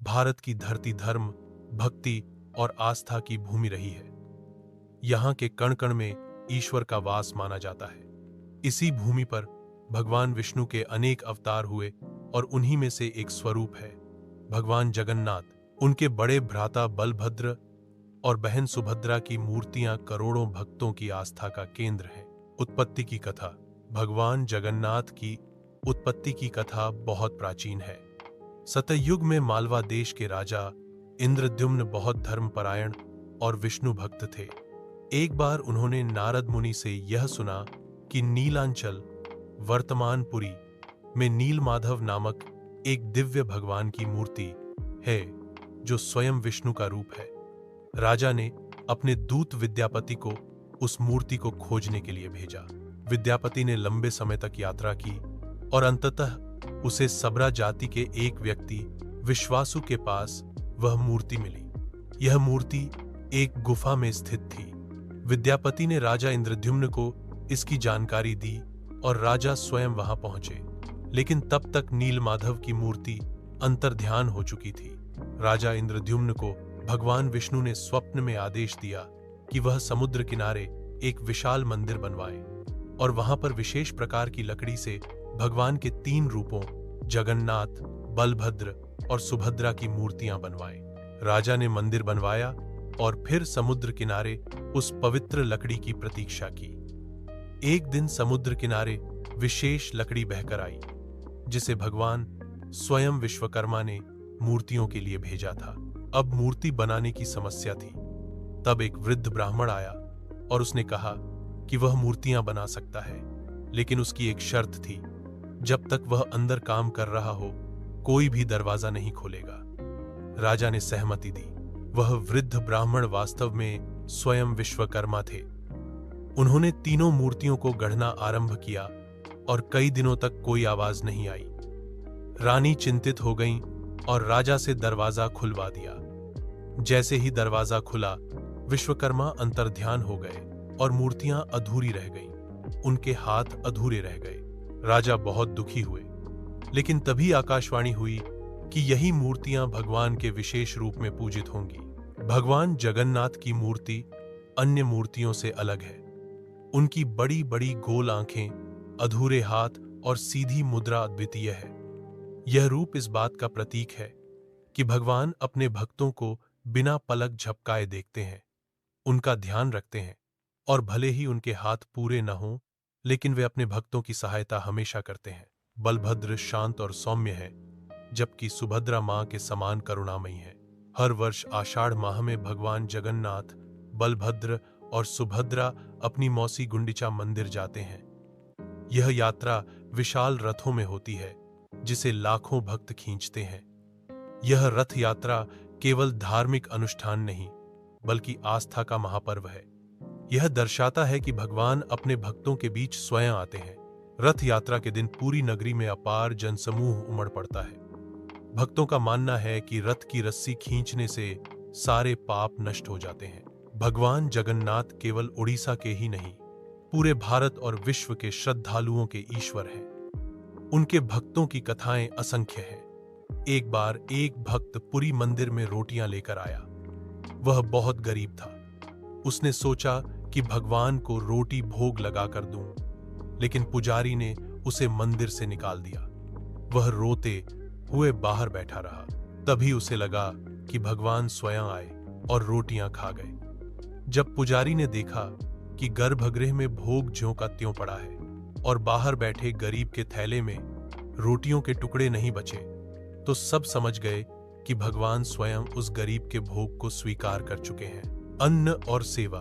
भारत की धरती धर्म, भक्ति और आस्था की भूमि रही है। यहाँ के कण कण में ईश्वर का वास माना जाता है। इसी भूमि पर भगवान विष्णु के अनेक अवतार हुए और उन्हीं में से एक स्वरूप है भगवान जगन्नाथ। उनके बड़े भ्राता बलभद्र और बहन सुभद्रा की मूर्तियां करोड़ों भक्तों की आस्था का केंद्र हैं। उत्पत्ति की कथा। भगवान जगन्नाथ की उत्पत्ति की कथा बहुत प्राचीन है। सतयुग में मालवा देश के राजा इंद्रद्युम्न बहुत धर्मपरायण और विष्णु भक्त थे। एक बार उन्होंने नारद मुनि से यह सुना कि नीलांचल वर्तमान पुरी में नीलमाधव नामक एक दिव्य भगवान की मूर्ति है जो स्वयं विष्णु का रूप है। राजा ने अपने दूत विद्यापति को उस मूर्ति को खोजने के लिए भेजा। विद्यापति ने लंबे समय तक यात्रा की और अंततः उसे सबरा जाति के एक व्यक्ति विश्वासु के पास वह मूर्ति मिली। यह मूर्ति एक गुफा में स्थित थी। विद्यापति ने राजा इंद्रद्युम्न को इसकी जानकारी दी और राजा स्वयं वहां पहुंचे, लेकिन तब तक नीलमाधव की मूर्ति अंतर्ध्यान हो चुकी थी। राजा इंद्रद्युम्न को भगवान विष्णु ने स्वप्न में आदेश दिया कि वह समुद्र किनारे एक विशाल मंदिर बनवाए और वहां पर विशेष प्रकार की लकड़ी से भगवान के 3 रूपों जगन्नाथ, बलभद्र और सुभद्रा की मूर्तियां बनवाएं। राजा ने मंदिर बनवाया और फिर समुद्र किनारे उस पवित्र लकड़ी की प्रतीक्षा की। एक दिन समुद्र किनारे विशेष लकड़ी बहकर आई, जिसे भगवान स्वयं विश्वकर्मा ने मूर्तियों के लिए भेजा था। अब मूर्ति बनाने की समस्या थी। तब एक वृद्ध ब्राह्मण आया और उसने कहा कि वह मूर्तियां बना सकता है, लेकिन उसकी एक शर्त थी, जब तक वह अंदर काम कर रहा हो कोई भी दरवाजा नहीं खोलेगा। राजा ने सहमति दी। वह वृद्ध ब्राह्मण वास्तव में स्वयं विश्वकर्मा थे। उन्होंने तीनों मूर्तियों को गढ़ना आरंभ किया और कई दिनों तक कोई आवाज नहीं आई। रानी चिंतित हो गईं और राजा से दरवाजा खुलवा दिया। जैसे ही दरवाजा खुला, विश्वकर्मा अंतर्ध्यान हो गए और मूर्तियां अधूरी रह गईं। उनके हाथ अधूरे रह गए। राजा बहुत दुखी हुए, लेकिन तभी आकाशवाणी हुई कि यही मूर्तियां भगवान के विशेष रूप में पूजित होंगी। भगवान जगन्नाथ की मूर्ति अन्य मूर्तियों से अलग है। उनकी बड़ी बड़ी गोल आंखें, अधूरे हाथ और सीधी मुद्रा अद्वितीय है। यह रूप इस बात का प्रतीक है कि भगवान अपने भक्तों को बिना पलक झपकाए देखते हैं, उनका ध्यान रखते हैं और भले ही उनके हाथ पूरे न हों, लेकिन वे अपने भक्तों की सहायता हमेशा करते हैं। बलभद्र शांत और सौम्य है, जबकि सुभद्रा मां के समान करुणामयी है। हर वर्ष आषाढ़ माह में भगवान जगन्नाथ, बलभद्र और सुभद्रा अपनी मौसी गुंडिचा मंदिर जाते हैं। यह यात्रा विशाल रथों में होती है, जिसे लाखों भक्त खींचते हैं। यह रथ यात्रा केवल धार्मिक अनुष्ठान नहीं, बल्कि आस्था का महापर्व है। यह दर्शाता है कि भगवान अपने भक्तों के बीच स्वयं आते हैं। रथ यात्रा के दिन पूरी नगरी में अपार जनसमूह उमड़ पड़ता है। भक्तों का मानना है कि रथ की रस्सी खींचने से सारे पाप नष्ट हो जाते हैं। भगवान जगन्नाथ केवल उड़ीसा के ही नहीं, पूरे भारत और विश्व के श्रद्धालुओं के ईश्वर हैं। उनके भक्तों की कथाएं असंख्य हैं। एक बार एक भक्त पुरी मंदिर में रोटियां लेकर आया। वह बहुत गरीब था। उसने सोचा कि भगवान को रोटी भोग लगाकर दूं, लेकिन पुजारी ने उसे मंदिर से निकाल दिया। वह रोते हुए बाहर बैठा रहा। तभी उसे लगा कि भगवान स्वयं आए और रोटियां खा गए। जब पुजारी ने देखा कि गर्भगृह में भोग ज्यों का त्यों पड़ा है और बाहर बैठे गरीब के थैले में रोटियों के टुकड़े नहीं बचे, तो सब समझ गए कि भगवान स्वयं उस गरीब के भोग को स्वीकार कर चुके हैं। अन्न और सेवा।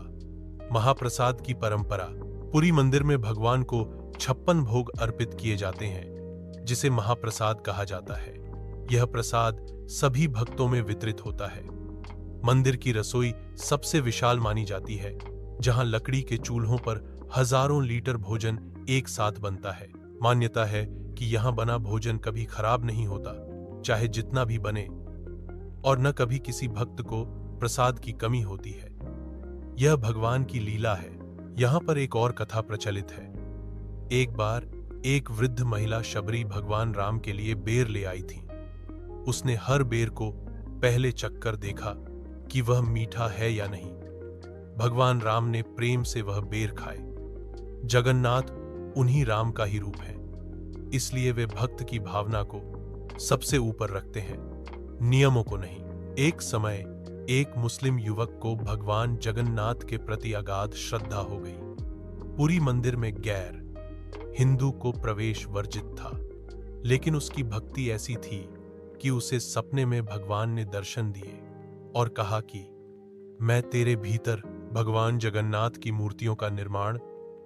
महाप्रसाद की परंपरा। पुरी मंदिर में भगवान को 56 भोग अर्पित किए जाते हैं, जिसे महाप्रसाद कहा जाता है। यह प्रसाद सभी भक्तों में वितरित होता है। मंदिर की रसोई सबसे विशाल मानी जाती है, जहां लकड़ी के चूल्हों पर हजारों लीटर भोजन एक साथ बनता है। मान्यता है कि यहां बना भोजन कभी खराब नहीं होता, चाहे जितना भी बने, और न कभी किसी भक्त को प्रसाद की कमी होती है। यह भगवान की लीला है। यहां पर एक और कथा प्रचलित है। एक बार एक वृद्ध महिला शबरी भगवान राम के लिए बेर ले आई थी। उसने हर बेर को पहले चक्कर देखा कि वह मीठा है या नहीं। भगवान राम ने प्रेम से वह बेर खाए। जगन्नाथ उन्हीं राम का ही रूप है, इसलिए वे भक्त की भावना को सबसे ऊपर रखते हैं, नियमों को नहीं। एक समय एक मुस्लिम युवक को भगवान जगन्नाथ के प्रति अगाध श्रद्धा हो गई। पूरी मंदिर में गैर हिंदू को प्रवेश वर्जित था, लेकिन उसकी भक्ति ऐसी थी कि उसे सपने में भगवान ने दर्शन दिए और कहा कि मैं तेरे भीतर। भगवान जगन्नाथ की मूर्तियों का निर्माण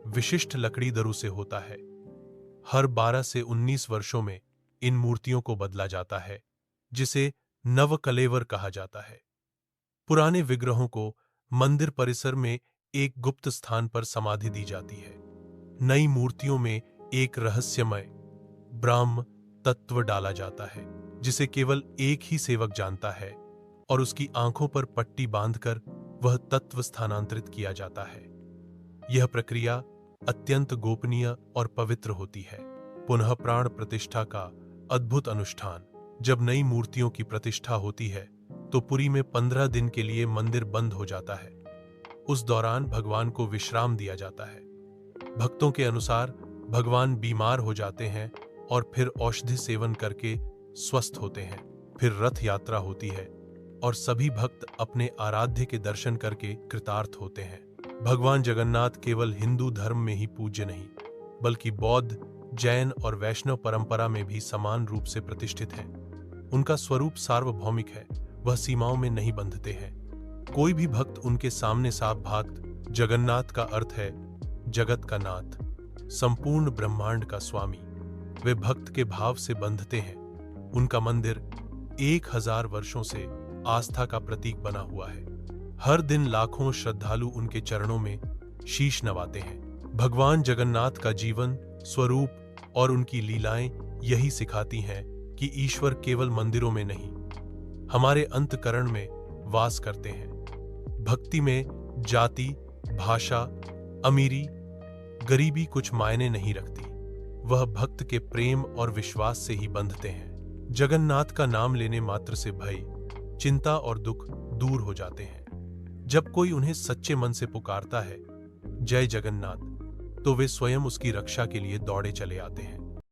विशिष्ट लकड़ी दरों से होता है। हर 12 से 19 वर्षों में इन मूर्तियों को बदला जाता है, जिसे नवकलेवर कहा जाता है। पुराने विग्रहों को मंदिर परिसर में एक गुप्त स्थान पर समाधि दी जाती है। नई मूर्तियों में एक रहस्यमय ब्रह्म तत्व डाला जाता है, जिसे केवल एक ही सेवक जानता है, और उसकी आंखों पर पट्टी बांधकर वह तत्व स्थानांतरित किया जाता है। यह प्रक्रिया अत्यंत गोपनीय और पवित्र होती है। पुनः प्राण प्रतिष्ठा का अद्भुत अनुष्ठान। जब नई मूर्तियों की प्रतिष्ठा होती है तो पुरी में 15 दिन के लिए मंदिर बंद हो जाता है। उस दौरान भगवान को विश्राम दिया जाता है। भक्तों के अनुसार भगवान बीमार हो जाते हैं और फिर औषधि सेवन करके स्वस्थ होते हैं। फिर रथ यात्रा होती है और सभी भक्त अपने आराध्य के दर्शन करके कृतार्थ होते हैं। भगवान जगन्नाथ केवल हिंदू धर्म में ही पूज्य नहीं, बल्कि बौद्ध, जैन और वैष्णव परंपरा में भी समान रूप से प्रतिष्ठित हैं। उनका स्वरूप सार्वभौमिक है, वह सीमाओं में नहीं बंधते हैं। कोई भी भक्त उनके सामने साफ भागत। जगन्नाथ का अर्थ है जगत का नाथ, संपूर्ण ब्रह्मांड का स्वामी। वे भक्त के भाव से बंधते हैं। उनका मंदिर 1000 वर्षों से आस्था का प्रतीक बना हुआ है। हर दिन लाखों श्रद्धालु उनके चरणों में शीश नवाते हैं। भगवान जगन्नाथ का जीवन, स्वरूप और उनकी लीलाएं यही सिखाती हैं कि ईश्वर केवल मंदिरों में नहीं, हमारे अंतःकरण में वास करते हैं। भक्ति में जाति, भाषा, अमीरी, गरीबी कुछ मायने नहीं रखती। वह भक्त के प्रेम और विश्वास से ही बंधते हैं। जगन्नाथ का नाम लेने मात्र से भय, चिंता और दुख दूर हो जाते हैं। जब कोई उन्हें सच्चे मन से पुकारता है, जय जगन्नाथ, तो वे स्वयं उसकी रक्षा के लिए दौड़े चले आते हैं।